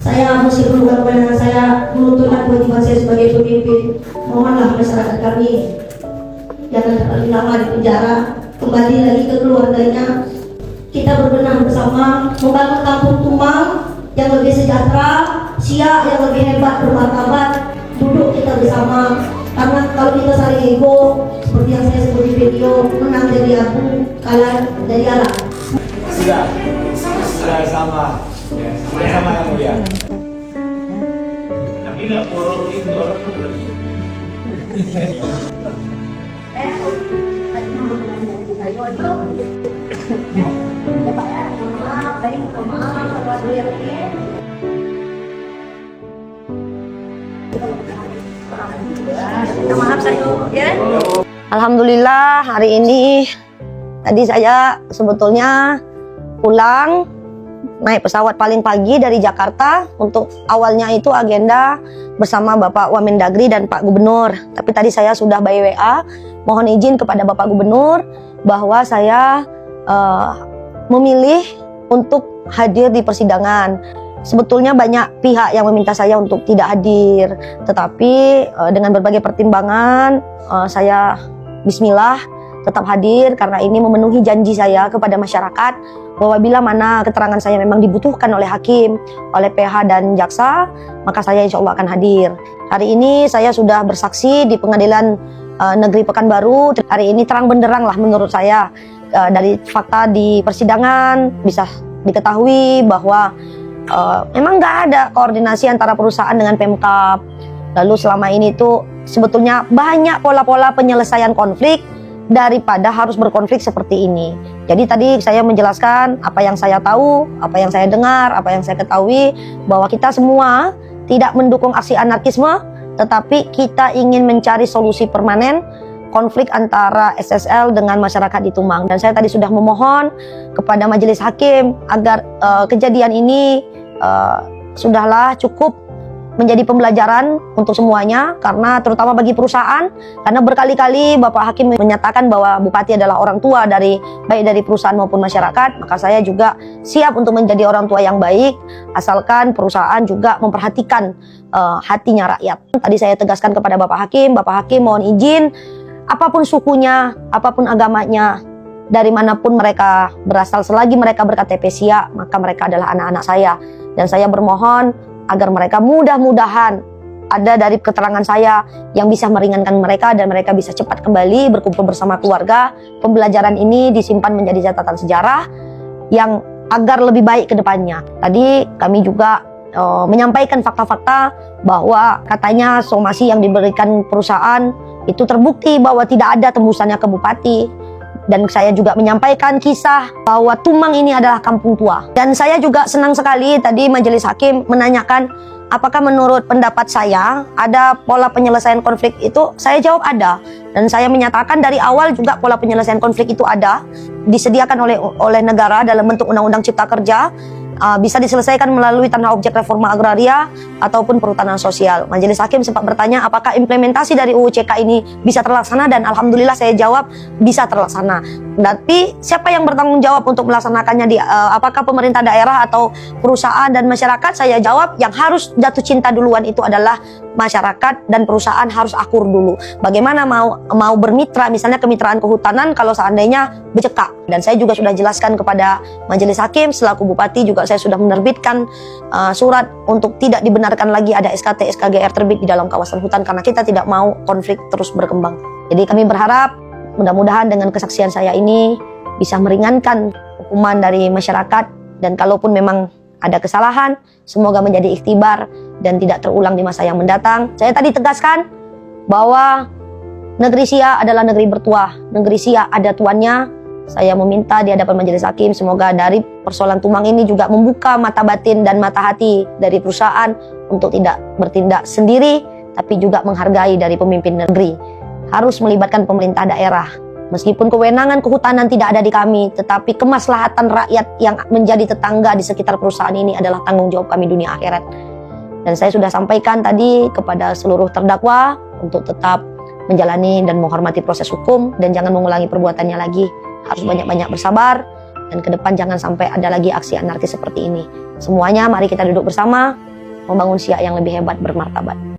Saya meskipun bukan kewenangan saya menuntunkan kewajiban saya sebagai pemimpin, mohonlah masyarakat kami jangan terlalu lama di penjara, kembali lagi ke keluarganya. Kita berbenah bersama membangun kampung Tumang yang lebih sejahtera, Siak yang lebih hebat, bermartabat. Duduk kita bersama, karena kalau kita saling ego seperti yang saya sebut di video, menang jadi aku, kalah jadi alat. Sudah sama yang mulia. Tapi nggak borong itu orang tuh. Alhamdulillah hari ini tadi saya sebetulnya pulang naik pesawat paling pagi dari Jakarta. Untuk awalnya itu agenda bersama Bapak Wamendagri dan Pak Gubernur, tapi tadi saya sudah by WA mohon izin kepada Bapak Gubernur bahwa saya memilih untuk hadir di persidangan. Sebetulnya banyak pihak yang meminta saya untuk tidak hadir, tetapi dengan berbagai pertimbangan saya bismillah tetap hadir karena ini memenuhi janji saya kepada masyarakat bahwa bila mana keterangan saya memang dibutuhkan oleh hakim, oleh PH dan jaksa, maka saya insya Allah akan hadir. Hari ini saya sudah bersaksi di Pengadilan Negeri Pekanbaru. Hari ini terang benderang lah menurut saya, dari fakta di persidangan bisa diketahui bahwa memang nggak ada koordinasi antara perusahaan dengan Pemkab. Lalu selama ini tuh sebetulnya banyak pola-pola penyelesaian konflik daripada harus berkonflik seperti ini. Jadi tadi saya menjelaskan apa yang saya tahu, apa yang saya dengar, apa yang saya ketahui, bahwa kita semua tidak mendukung aksi anarkisme, tetapi kita ingin mencari solusi permanen konflik antara SSL dengan masyarakat di Tumang. Dan saya tadi sudah memohon kepada majelis hakim agar kejadian ini sudahlah cukup menjadi pembelajaran untuk semuanya, karena terutama bagi perusahaan, karena berkali-kali Bapak Hakim menyatakan bahwa Bupati adalah orang tua dari baik dari perusahaan maupun masyarakat. Maka saya juga siap untuk menjadi orang tua yang baik, asalkan perusahaan juga memperhatikan hatinya rakyat. Tadi saya tegaskan kepada Bapak Hakim mohon izin, apapun sukunya, apapun agamanya, dari manapun mereka berasal, selagi mereka berKTP Siak, maka mereka adalah anak-anak saya. Dan saya bermohon agar mereka mudah-mudahan ada dari keterangan saya yang bisa meringankan mereka dan mereka bisa cepat kembali berkumpul bersama keluarga. Pembelajaran ini disimpan menjadi catatan sejarah yang agar lebih baik ke depannya. Tadi kami juga menyampaikan fakta-fakta bahwa katanya somasi yang diberikan perusahaan itu terbukti bahwa tidak ada tembusannya ke Bupati. Dan saya juga menyampaikan kisah bahwa Tumang ini adalah kampung tua. Dan saya juga senang sekali tadi majelis hakim menanyakan apakah menurut pendapat saya ada pola penyelesaian konflik itu. Saya jawab ada. Dan saya menyatakan dari awal juga pola penyelesaian konflik itu ada, disediakan oleh negara dalam bentuk Undang-Undang Cipta Kerja. Bisa diselesaikan melalui tanah objek reforma agraria ataupun perhutanan sosial. Majelis hakim sempat bertanya apakah implementasi dari UU CK ini bisa terlaksana, dan alhamdulillah saya jawab bisa terlaksana. Tapi siapa yang bertanggung jawab untuk melaksanakannya, apakah pemerintah daerah atau perusahaan dan masyarakat? Saya jawab yang harus jatuh cinta duluan itu adalah masyarakat, dan perusahaan harus akur dulu. Bagaimana mau bermitra, misalnya kemitraan kehutanan kalau seandainya becekak. Dan saya juga sudah jelaskan kepada majelis hakim selaku Bupati, juga saya sudah menerbitkan surat untuk tidak dibenarkan lagi ada SKT SKGR terbit di dalam kawasan hutan, karena kita tidak mau konflik terus berkembang. Jadi kami berharap mudah-mudahan dengan kesaksian saya ini bisa meringankan hukuman dari masyarakat, dan kalaupun memang ada kesalahan, semoga menjadi ikhtibar dan tidak terulang di masa yang mendatang. Saya tadi tegaskan bahwa negeri Siak adalah negeri bertuah, negeri Siak ada tuannya. Saya meminta di hadapan majelis hakim semoga dari persoalan Tumang ini juga membuka mata batin dan mata hati dari perusahaan untuk tidak bertindak sendiri, tapi juga menghargai dari pemimpin negeri. Harus melibatkan pemerintah daerah. Meskipun kewenangan kehutanan tidak ada di kami, tetapi kemaslahatan rakyat yang menjadi tetangga di sekitar perusahaan ini adalah tanggung jawab kami dunia akhirat. Dan saya sudah sampaikan tadi kepada seluruh terdakwa untuk tetap menjalani dan menghormati proses hukum dan jangan mengulangi perbuatannya lagi. Harus banyak-banyak bersabar, dan ke depan jangan sampai ada lagi aksi anarkis seperti ini. Semuanya mari kita duduk bersama, membangun Siak yang lebih hebat, bermartabat.